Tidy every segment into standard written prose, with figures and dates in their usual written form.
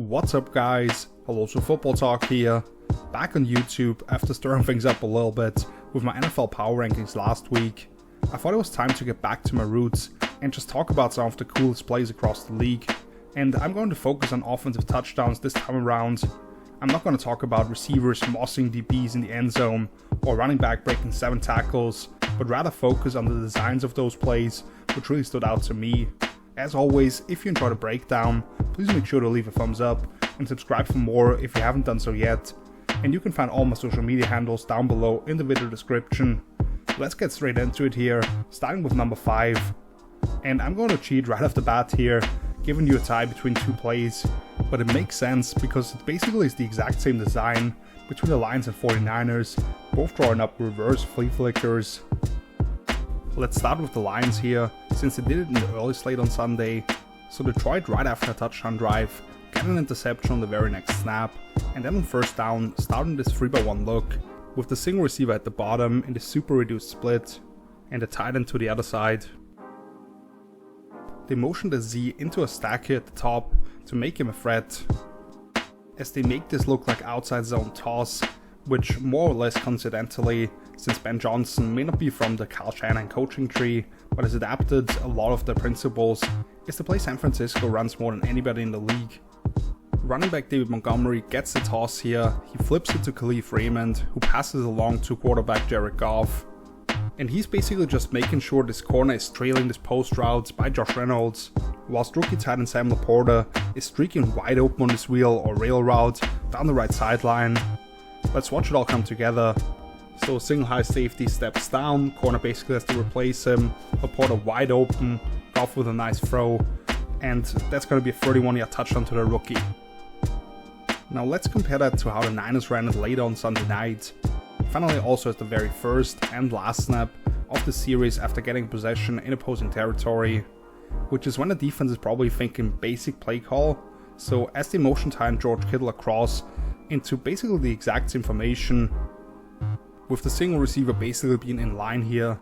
What's up guys, hello to Footballtalk here, back on YouTube after stirring things up a little bit with my NFL power rankings last week. I thought it was time to get back to my roots and just talk about some of the coolest plays across the league. And I'm going to focus on offensive touchdowns this time around. I'm not going to talk about receivers mossing DBs in the end zone or running back breaking 7 tackles, but rather focus on the designs of those plays, which really stood out to me. As always, if you enjoy the breakdown, please make sure to leave a thumbs up and subscribe for more if you haven't done so yet. And you can find all my social media handles down below in the video description. Let's get straight into it here, starting with number 5. And I'm going to cheat right off the bat here, giving you a tie between 2 plays, but it makes sense because it basically is the exact same design between the Lions and 49ers, both drawing up reverse flea-flickers. Let's start with the Lions here, since they did it in the early slate on Sunday. So Detroit, right after a touchdown drive, got an interception on the very next snap, and then on first down, starting this 3-by-1 look, with the single receiver at the bottom in the super reduced split, and the tight end to the other side. They motion the Z into a stack here at the top to make him a threat, as they make this look like outside zone toss, which more or less coincidentally, since Ben Johnson may not be from the Kyle Shanahan coaching tree, but has adapted a lot of the principles, is the play San Francisco runs more than anybody in the league. Running back David Montgomery gets the toss here, he flips it to Khalif Raymond, who passes along to quarterback Jared Goff. And he's basically just making sure this corner is trailing this post route by Josh Reynolds, whilst rookie tight end Sam Laporta is streaking wide open on this wheel or rail route down the right sideline. Let's watch it all come together. So single high safety steps down, corner basically has to replace him, Laporta wide open, Goff with a nice throw, and that's going to be a 31-yard touchdown to the rookie. Now let's compare that to how the Niners ran it later on Sunday night. Finally also at the very first and last snap of the series after getting possession in opposing territory, which is when the defense is probably thinking basic play call. So as they motion tight end George Kittle across into basically the exact same formation, with the single receiver basically being in line here.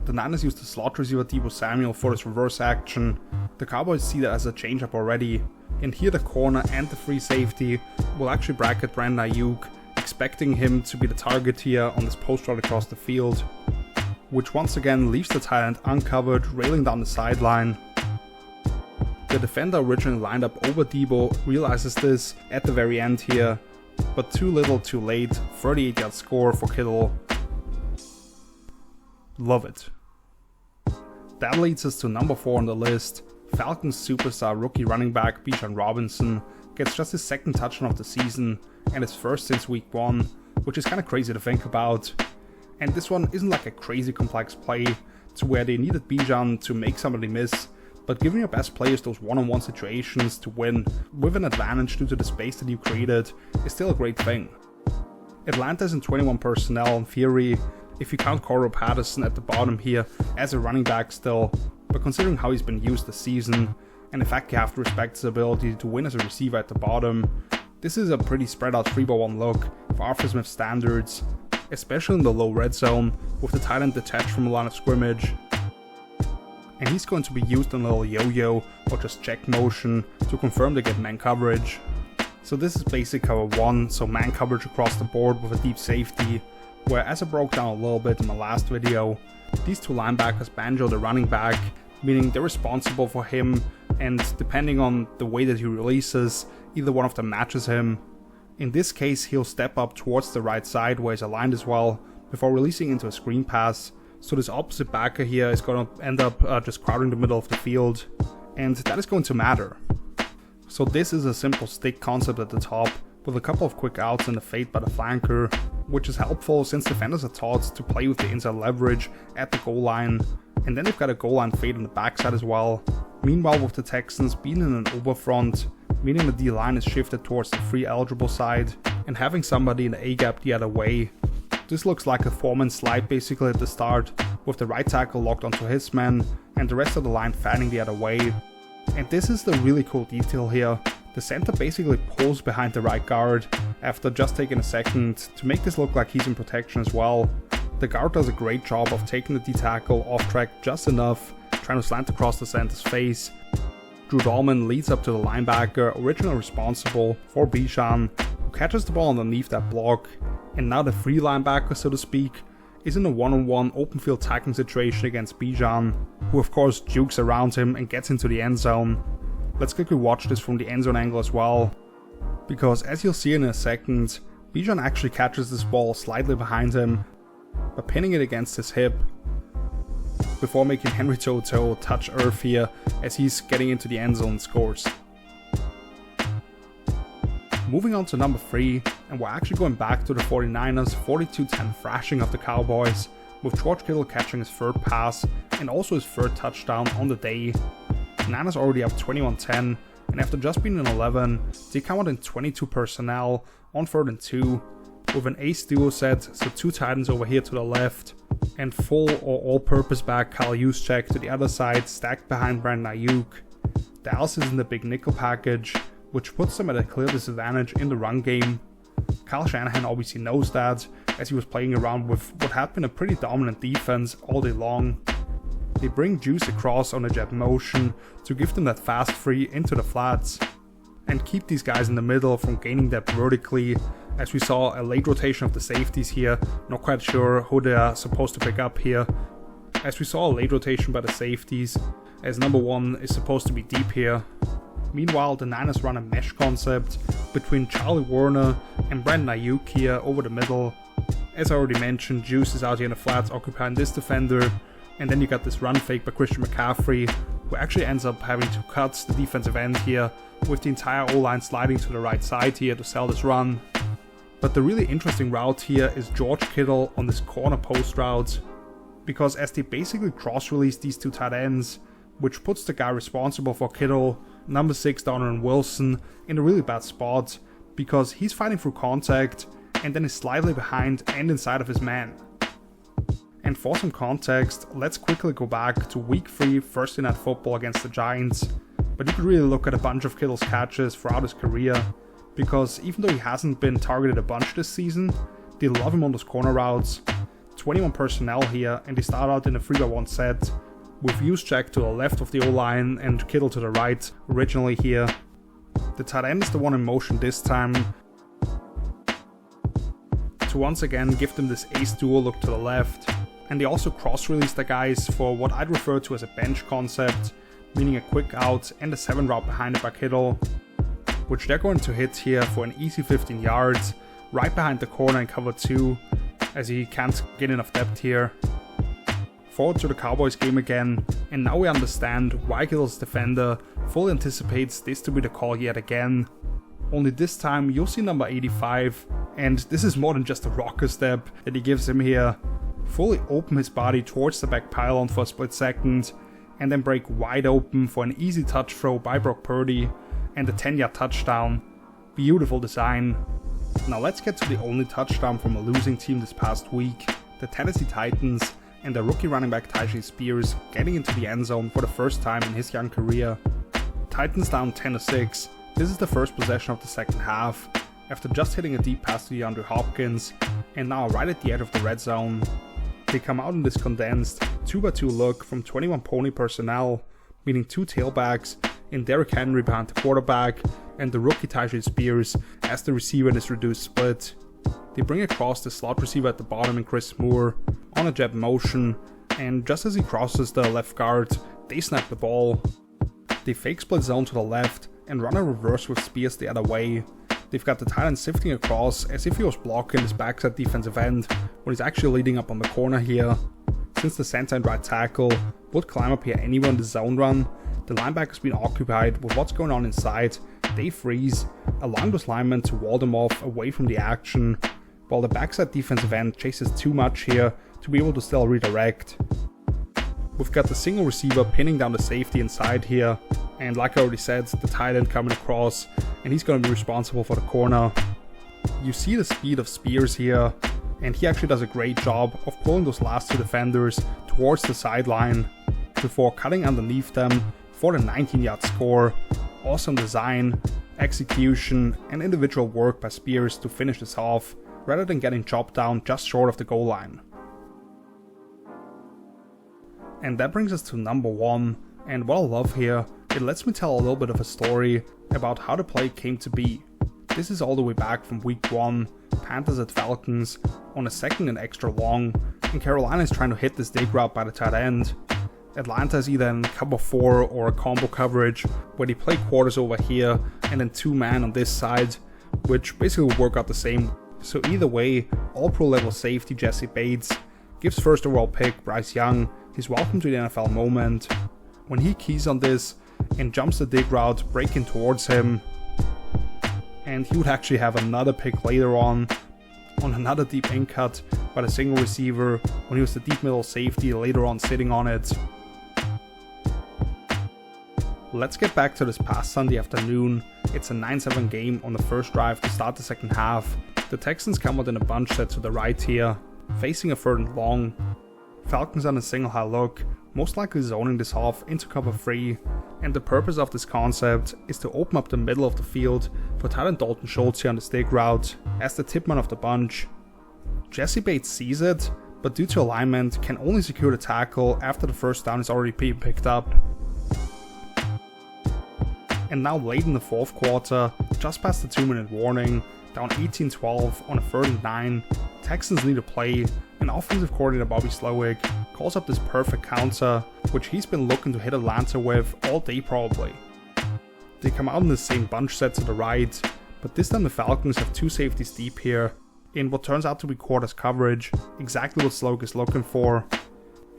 The Niners use the slot receiver Deebo Samuel for this reverse action. The Cowboys see that as a changeup already, and here the corner and the free safety will actually bracket Brandon Ayuk, expecting him to be the target here on this post route across the field, which once again leaves the tight end uncovered, railing down the sideline. The defender originally lined up over Deebo realizes this at the very end here, but too little too late, 38-yard score for Kittle. Love it. That leads us to number 4 on the list. Falcons superstar rookie running back Bijan Robinson gets just his second touchdown of the season and his first since week 1, which is kind of crazy to think about. And this one isn't like a crazy complex play to where they needed Bijan to make somebody miss, but giving your best players those one-on-one situations to win with an advantage due to the space that you created is still a great thing. Atlanta is in 21 personnel in theory, if you count Cordarrelle Patterson at the bottom here as a running back still, but considering how he's been used this season, and the fact you have to respect his ability to win as a receiver at the bottom, this is a pretty spread out 3-by-1 look for Arthur Smith standards, especially in the low red zone with the tight end detached from the line of scrimmage. And he's going to be used on a little yo-yo or just check motion to confirm they get man coverage. So this is basic cover 1, so man coverage across the board with a deep safety, where as I broke down a little bit in my last video, these 2 linebackers banjo the running back, meaning they're responsible for him, and depending on the way that he releases, either one of them matches him. In this case he'll step up towards the right side where he's aligned as well, before releasing into a screen pass. So this opposite backer here is going to end up just crowding the middle of the field, and that is going to matter. So this is a simple stick concept at the top, with a couple of quick outs and a fade by the flanker, which is helpful since defenders are taught to play with the inside leverage at the goal line, and then they've got a goal line fade on the backside as well. Meanwhile, with the Texans being in an overfront, meaning the D-line is shifted towards the free eligible side, and having somebody in the A-gap the other way. This looks like a 4-man slide basically at the start, with the right tackle locked onto his man, and the rest of the line fanning the other way. And this is the really cool detail here. The center basically pulls behind the right guard after just taking a second to make this look like he's in protection as well. The guard does a great job of taking the D-tackle off track just enough, trying to slant across the center's face, Drew Dalman leads up to the linebacker originally responsible for Bijan, who catches the ball underneath that block, and now the free linebacker, so to speak, is in a one-on-one open field tackling situation against Bijan, who of course jukes around him and gets into the end zone. Let's quickly watch this from the end zone angle as well, because as you'll see in a second, Bijan actually catches this ball slightly behind him by pinning it against his hip, before making Henry To'oTo'o touch earth here as he's getting into the end zone and scores. Moving on to number 3, and we're actually going back to the 49ers 42-10 thrashing of the Cowboys, with George Kittle catching his third pass and also his third touchdown on the day. The Niners already up 21-10, and after just being in 11, they come out in 22 personnel on 3rd and 2, with an ace duo set, so 2 tight ends over here to the left, and full or all-purpose back Kyle Juszczyk to the other side, stacked behind Brandon Ayuk. Dallas is in the big nickel package, which puts them at a clear disadvantage in the run game. Kyle Shanahan obviously knows that, as he was playing around with what had been a pretty dominant defense all day long. They bring Juice across on a jet motion to give them that fast free into the flats, and keep these guys in the middle from gaining depth vertically, as we saw a late rotation of the safeties here, not quite sure who they are supposed to pick up here, as we saw a late rotation by the safeties, as number 1 is supposed to be deep here. Meanwhile, the Niners run a mesh concept between Charlie Warner and Brandon Ayuk here over the middle. As I already mentioned, Juice is out here in the flats occupying this defender, and then you got this run fake by Christian McCaffrey, who actually ends up having to cut the defensive end here, with the entire O-line sliding to the right side here to sell this run. But the really interesting route here is George Kittle on this corner post route, because as they basically cross-release these 2 tight ends, which puts the guy responsible for Kittle, number 6 Donovan Wilson, in a really bad spot, because he's fighting through contact and then is slightly behind and inside of his man. And for some context, let's quickly go back to week 3 Thursday Night Football against the Giants, but you could really look at a bunch of Kittle's catches throughout his career, because even though he hasn't been targeted a bunch this season, they love him on those corner routes. 21 personnel here, and they start out in a 3-by-1 set, with Juszczyk to the left of the O-line and Kittle to the right originally here. The tight end is the one in motion this time, to once again give them this ace duo look to the left, and they also cross-release the guys for what I'd refer to as a bench concept, meaning a quick out and a 7 route behind it by Kittle, which they're going to hit here for an easy 15 yards, right behind the corner in cover 2, as he can't get enough depth here. Forward to the Cowboys game again, and now we understand why Kittle's defender fully anticipates this to be the call yet again. Only this time you'll see number 85, and this is more than just a rocker step that he gives him here. Fully open his body towards the back pylon for a split second, and then break wide open for an easy touch throw by Brock Purdy, and a 10-yard touchdown. Beautiful design. Now let's get to the only touchdown from a losing team this past week, the Tennessee Titans, and the rookie running back Tyjae Spears getting into the end zone for the first time in his young career. Titans down 10-6. This is the first possession of the second half, after just hitting a deep pass to DeAndre Hopkins, and now right at the edge of the red zone. They come out in this condensed 2-by-2 look from 21 pony personnel, meaning 2 tailbacks in Derrick Henry behind the quarterback and the rookie Tyjae Spears as the receiver in this reduced split. They bring across the slot receiver at the bottom in Chris Moore on a jet motion, and just as he crosses the left guard, they snap the ball. They fake split zone to the left and run a reverse with Spears the other way. They've got the tight end sifting across as if he was blocking his backside defensive end when he's actually leading up on the corner here. Since the center and right tackle would climb up here anywhere in the zone run, the linebacker's been occupied with what's going on inside. They freeze, allowing those linemen to wall them off away from the action, while the backside defensive end chases too much here to be able to still redirect. We've got the single receiver pinning down the safety inside here, and like I already said, the tight end coming across, and he's going to be responsible for the corner. You see the speed of Spears here, and he actually does a great job of pulling those last 2 defenders towards the sideline before cutting underneath them for the 19-yard score. Awesome design, execution, and individual work by Spears to finish this off, rather than getting chopped down just short of the goal line. And that brings us to number 1, and what I love here it lets me tell a little bit of a story about how the play came to be. This is all the way back from week 1, Panthers at Falcons, on a 2nd and extra long, and Carolina is trying to hit this dig route by the tight end. Atlanta is either in cover 4 or a combo coverage, where they play quarters over here and then 2-man on this side, which basically will work out the same. So either way, all-pro level safety Jessie Bates gives first overall pick Bryce Young his welcome to the NFL moment. When he keys on this and jumps the dig route, breaking towards him, and he would actually have another pick later on another deep in cut by the single receiver when he was the deep middle safety later on sitting on it. Let's get back to this past Sunday afternoon. It's a 9-7 game on the first drive to start the second half. The Texans come out in a bunch set to the right here, facing a 3rd and long. Falcons on a single high look, most likely zoning this off into cover 3, and the purpose of this concept is to open up the middle of the field for tight end Dalton Schultz here on the stick route as the tip man of the bunch. Jessie Bates sees it, but due to alignment can only secure the tackle after the first down is already being picked up. And now late in the 4th quarter, just past the 2-minute warning, down 18-12 on a 3rd and 9, Texans need a play, and offensive coordinator Bobby Slowick calls up this perfect counter, which he's been looking to hit Atlanta with all day probably. They come out in the same bunch set to the right, but this time the Falcons have 2 safeties deep here, in what turns out to be quarters coverage, exactly what Slowick is looking for.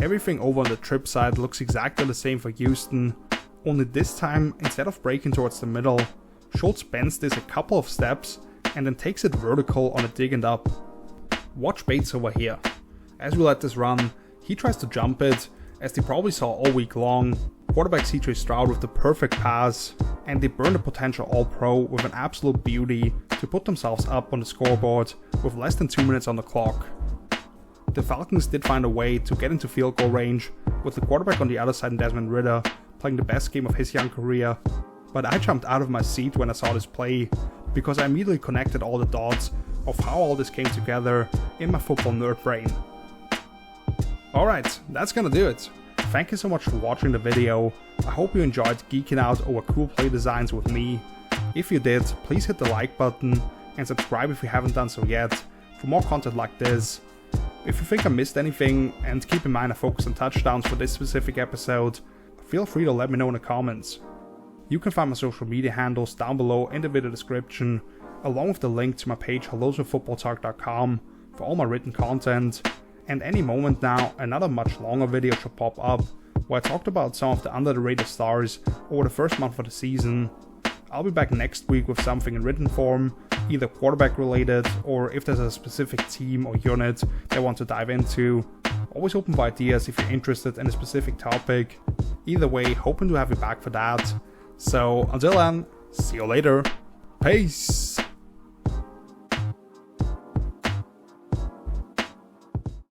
Everything over on the trip side looks exactly the same for Houston, only this time, instead of breaking towards the middle, Schultz bends this a couple of steps and then takes it vertical on a dig and up. Watch Bates over here. As we let this run, he tries to jump it, as they probably saw all week long. Quarterback CJ Stroud with the perfect pass, and they burn the potential All-Pro with an absolute beauty to put themselves up on the scoreboard with less than 2 minutes on the clock. The Falcons did find a way to get into field goal range, with the quarterback on the other side, Desmond Ridder, playing the best game of his young career, but I jumped out of my seat when I saw this play, because I immediately connected all the dots of how all this came together in my football nerd brain. Alright, that's gonna do it. Thank you so much for watching the video. I hope you enjoyed geeking out over cool play designs with me. If you did, please hit the like button and subscribe if you haven't done so yet for more content like this. If you think I missed anything, and keep in mind I focus on touchdowns for this specific episode, feel free to let me know in the comments. You can find my social media handles down below in the video description, along with the link to my page helloswithfootballtalk.com for all my written content, and any moment now another much longer video should pop up where I talked about some of the under the radar stars over the first month of the season. I'll be back next week with something in written form, either quarterback related or if there's a specific team or unit I want to dive into. Always open for ideas if you're interested in a specific topic. Either way, hoping to have you back for that. So until then, see you later. Peace!